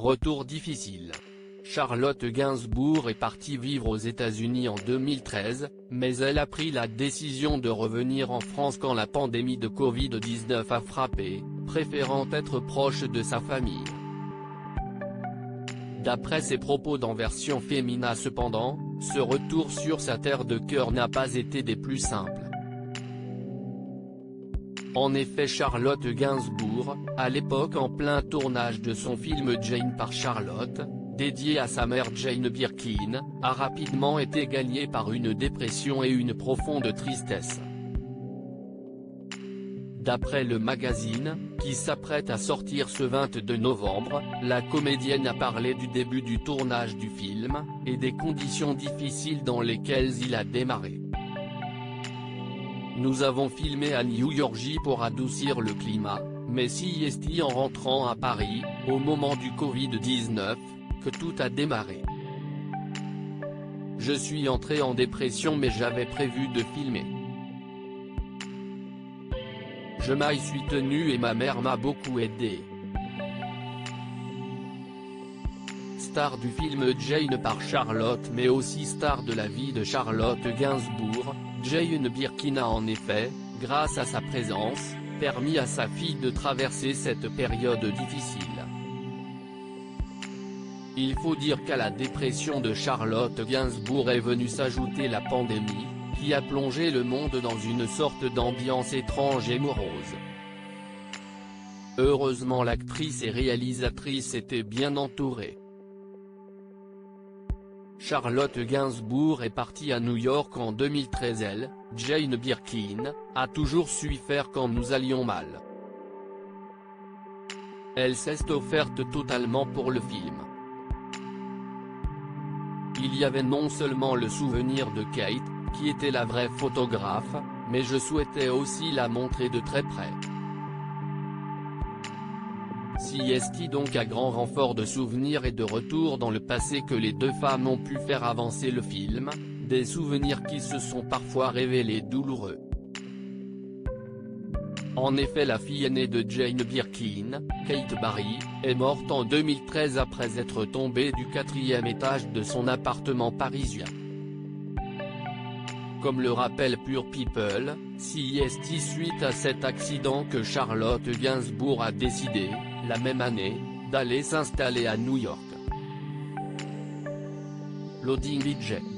retour difficile. Charlotte Gainsbourg est partie vivre aux États-Unis en 2013, mais elle a pris la décision de revenir en France quand la pandémie de Covid-19 a frappé, préférant être proche de sa famille. D'après ses propos dans Version Femina cependant, ce retour sur sa terre de cœur n'a pas été des plus simples. En effet, Charlotte Gainsbourg, à l'époque en plein tournage de son film Jane par Charlotte, dédié à sa mère Jane Birkin, a rapidement été gagnée par une dépression et une profonde tristesse. D'après le magazine, qui s'apprête à sortir ce 22 novembre, la comédienne a parlé du début du tournage du film, et des conditions difficiles dans lesquelles il a démarré. Nous avons filmé à New York pour adoucir le climat, mais c'est en rentrant à Paris, au moment du Covid-19, que tout a démarré. Je suis entré en dépression mais j'avais prévu de filmer. Je m'y suis tenu et ma mère m'a beaucoup aidé. Star du film Jane par Charlotte mais aussi star de la vie de Charlotte Gainsbourg, Jane Birkin a en effet, grâce à sa présence, permis à sa fille de traverser cette période difficile. Il faut dire qu'à la dépression de Charlotte Gainsbourg est venue s'ajouter la pandémie, qui a plongé le monde dans une sorte d'ambiance étrange et morose. Heureusement l'actrice et réalisatrice était bien entourée. Charlotte Gainsbourg est partie à New York en 2013. Elle, Jane Birkin, a toujours su faire quand nous allions mal. Elle s'est offerte totalement pour le film. Il y avait non seulement le souvenir de Kate, qui était la vraie photographe, mais je souhaitais aussi la montrer de très près. C'est donc à grand renfort de souvenirs et de retours dans le passé que les deux femmes ont pu faire avancer le film, des souvenirs qui se sont parfois révélés douloureux. En effet, la fille aînée de Jane Birkin, Kate Barry, est morte en 2013 après être tombée du 4e étage de son appartement parisien. Comme le rappelle Pure People, c'est suite à cet accident que Charlotte Gainsbourg a décidé, la même année, d'aller s'installer à New York. Loading VJ.